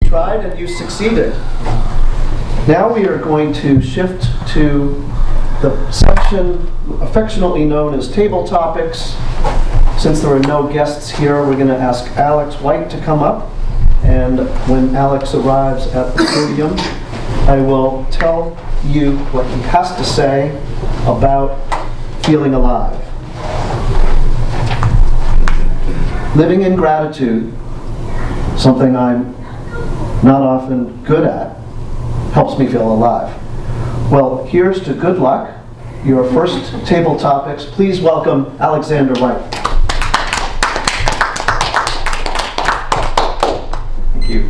tried and you succeeded. Now we are going to shift to the section affectionately known as table topics. Since there are no guests here, we're going to ask Aleks White to come up. And when Aleks arrives at the podium, I will tell you what he has to say about feeling alive. Living in gratitude, something I'm not often good at, helps me feel alive. Well, here's to good luck. Your first table topics. Please welcome Alexander White. Thank you.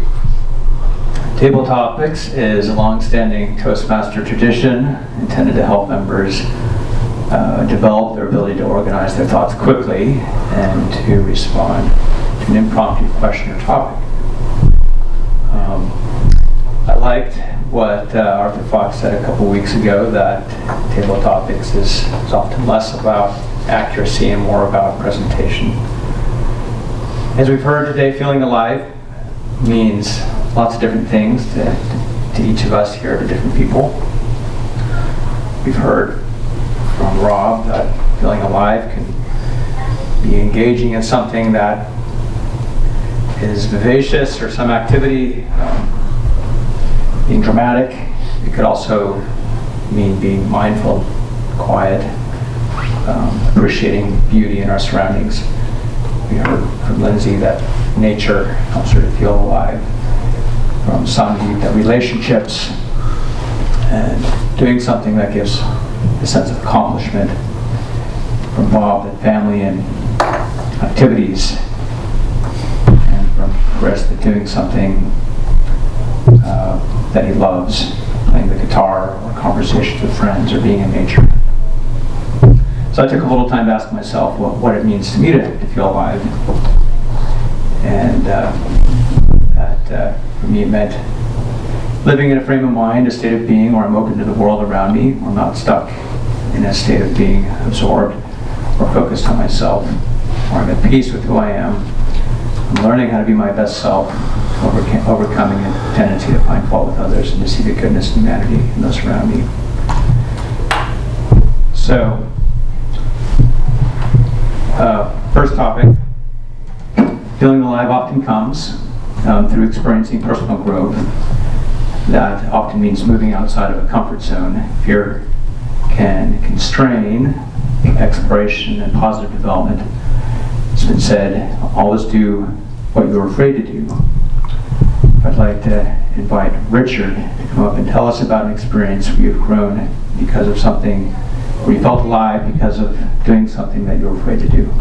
Table Topics is a long-standing Toastmaster tradition intended to help members develop their ability to organize their thoughts quickly and to respond to an impromptu question or topic. I liked what Arthur Fox said a couple weeks ago, that Table Topics is often less about accuracy and more about presentation. As we've heard today, feeling alive means lots of different things to each of us here, to different people. We've heard from Rob that feeling alive can be engaging in something that is vivacious or some activity, being dramatic. It could also mean being mindful, quiet, appreciating beauty in our surroundings. We heard from Lindsay that nature helps her to feel alive. From Sandeep, that relationships and doing something that gives a sense of accomplishment. From Bob, that family and activities. And from Chris, that doing something that he loves, playing the guitar or conversations with friends or being in nature. So I took a little time to ask myself what it means to me to feel alive. And that for me it meant living in a frame of mind, a state of being where I'm open to the world around me, where I'm not stuck in a state of being absorbed or focused on myself, where I'm at peace with who I am. I'm learning how to be my best self, overcoming a tendency to find fault with others and to see the goodness and humanity in those around me. So, first topic, feeling alive often comes through experiencing personal growth. That often means moving outside of a comfort zone. Fear can constrain exploration and positive development. It's been said, always do what you're afraid to do. I'd like to invite Richard to come up and tell us about an experience where you've grown because of something, where you felt alive because of doing something that you're afraid to do.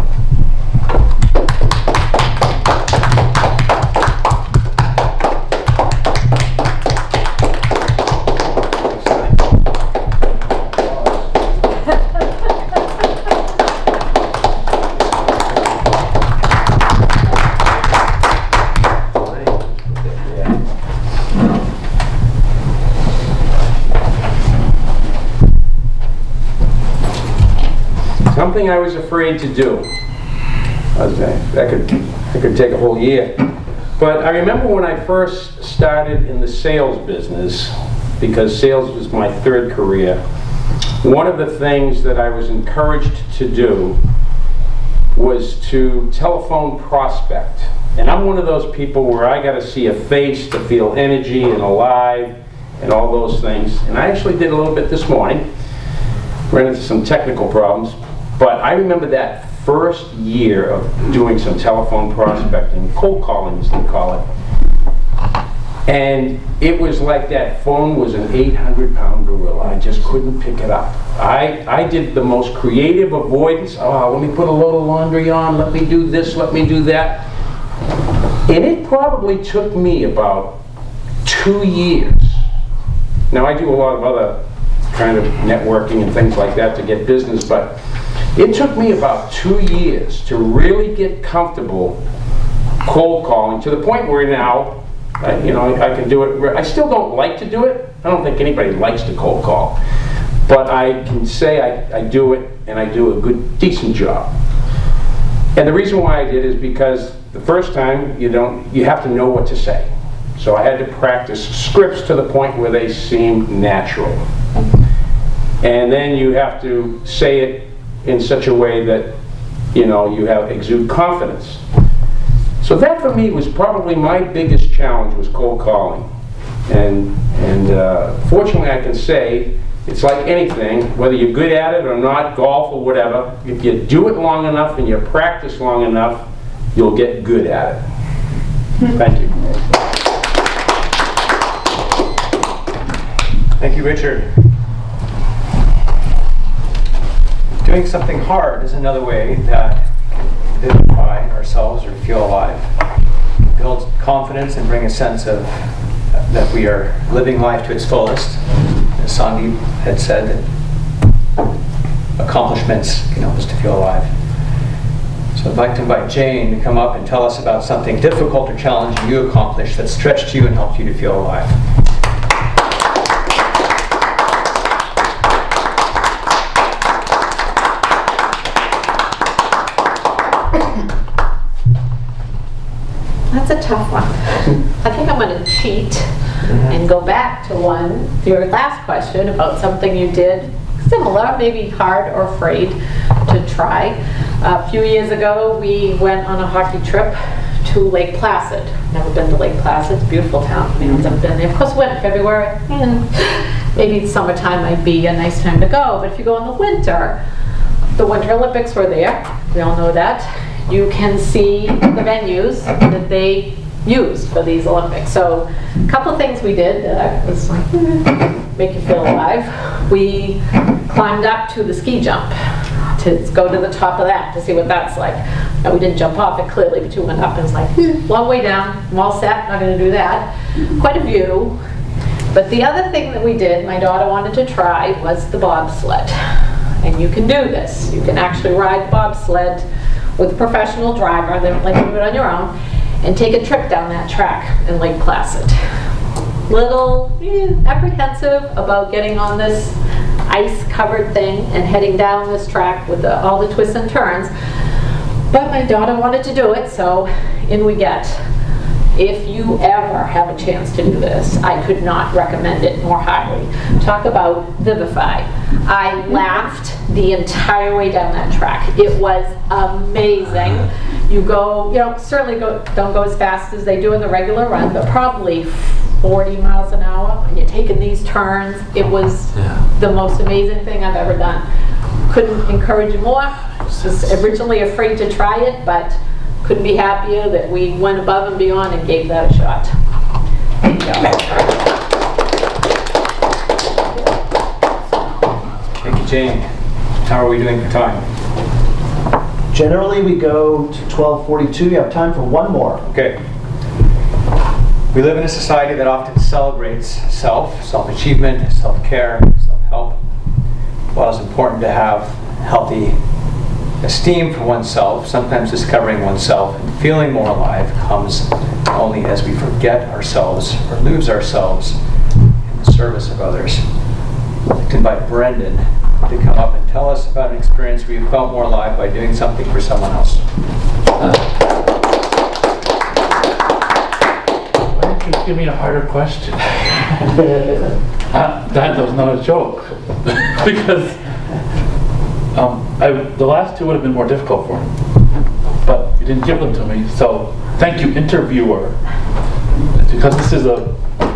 Something I was afraid to do. That could take a whole year. But I remember when I first started in the sales business, because sales was my third career, one of the things that I was encouraged to do was to telephone prospect. And I'm one of those people where I got to see a face to feel energy and alive and all those things. And I actually did a little bit this morning. Ran into some technical problems. But I remember that first year of doing some telephone prospecting, cold calling as they call it. And it was like that phone was an 800-pound gorilla. I just couldn't pick it up. I did the most creative avoidance. Oh, let me put a load of laundry on, let me do this, let me do that. And it probably took me about 2 years. Now I do a lot of other kind of networking and things like that to get business, but it took me about 2 years to really get comfortable cold calling, to the point where now, I can do it. I still don't like to do it. I don't think anybody likes to cold call. But I can say I do it, and I do a decent job. And the reason why I did is because the first time you have to know what to say. So I had to practice scripts to the point where they seemed natural. And then you have to say it in such a way that, you know, you have exude confidence. So that for me was probably my biggest challenge, was cold calling. And fortunately I can say, it's like anything, whether you're good at it or not, golf or whatever, if you do it long enough and you practice long enough, you'll get good at it. Thank you. Thank you, Richard. Doing something hard is another way that we identify ourselves or feel alive. It builds confidence and bring a sense of that we are living life to its fullest. As Sandeep had said, that accomplishments can help us to feel alive. So I'd like to invite Jane to come up and tell us about something difficult or challenging you accomplished that stretched you and helped you to feel alive. That's a tough one. I think I'm going to cheat and go back to your last question about something you did similar, maybe hard or afraid to try. A few years ago, we went on a hockey trip to Lake Placid. Never been to Lake Placid. It's a beautiful town. Anyone's ever been there? Of course, we went in February. Maybe summertime might be a nice time to go, but if you go in the Winter Olympics were there. We all know that. You can see the venues that they used for these Olympics. So a couple of things we did that was like, make you feel alive. We climbed up to the ski jump to go to the top of that to see what that's like. Now, we didn't jump off it clearly, but we went up and it's like, long way down, I'm all set, not going to do that. Quite a view. But the other thing that we did, my daughter wanted to try, was the bobsled. And you can do this. You can actually ride bobsled with a professional driver, they don't let you do it on your own, and take a trip down that track in Lake Placid. Little apprehensive about getting on this ice-covered thing and heading down this track with all the twists and turns. But my daughter wanted to do it, so in we get. If you ever have a chance to do this, I could not recommend it more highly. Talk about vivify. I laughed the entire way down that track. It was amazing. You go, certainly don't go as fast as they do in the regular run, but probably 40 miles an hour, and you're taking these turns. It was the most amazing thing I've ever done. Couldn't encourage you more. Was originally afraid to try it, but couldn't be happier that we went above and beyond and gave that a shot. There you go. Thank you, Jane. How are we doing for time? Generally, we go to 12:42. You have time for one more. Okay. We live in a society that often celebrates self-achievement, self-care, self-help. While it's important to have healthy esteem for oneself, sometimes discovering oneself and feeling more alive comes only as we forget ourselves or lose ourselves in the service of others. I'd like to invite Brendan to come up and tell us about an experience where you felt more alive by doing something for someone else. Why didn't you give me a harder question? That was not a joke. Because the last two would have been more difficult for me, but you didn't give them to me. So thank you, interviewer, because this is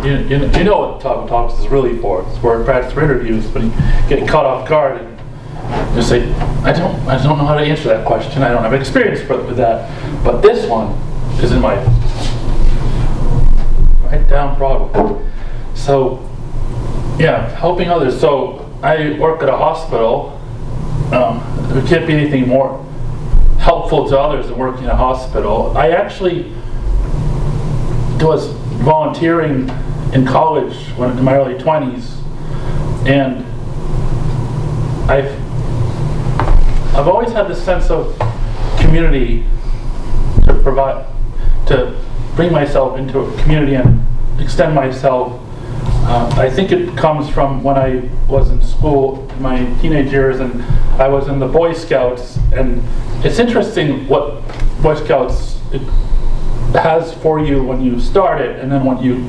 you know what Talk Talks is really for. It's where I practice for interviews, but you get caught off guard and you say, I don't know how to answer that question. I don't have experience with that. But this one is in my right down Broadway. So yeah, helping others. So I work at a hospital. There can't be anything more helpful to others than working in a hospital. I actually was volunteering in college in my early 20s, and I've always had this sense of community to bring myself into a community and extend myself. I think it comes from when I was in school in my teenage years, and I was in the Boy Scouts, and it's interesting what Boy Scouts has for you when you start it, and then what you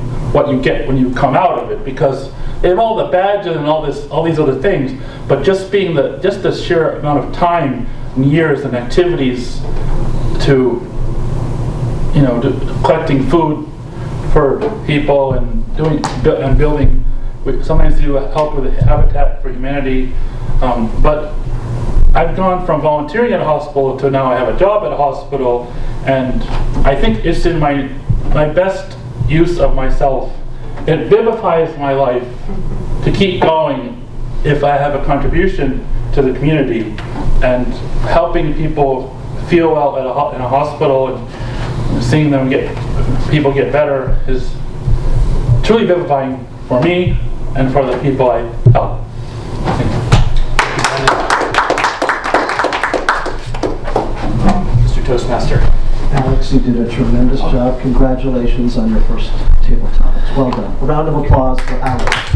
get when you come out of it, because they have all the badges and all these other things, but just the sheer amount of time and years and activities to collecting food for people and building. We sometimes do help with Habitat for Humanity, but I've gone from volunteering at a hospital to now I have a job at a hospital, and I think it's in my best use of myself. It vivifies my life to keep going if I have a contribution to the community, and helping people feel well in a hospital and seeing them people get better is truly vivifying for me and for the people I help. Thank you. Mr. Toastmaster. Alex, you did a tremendous job. Congratulations on your first table topics. Well done. A round of applause for Alex.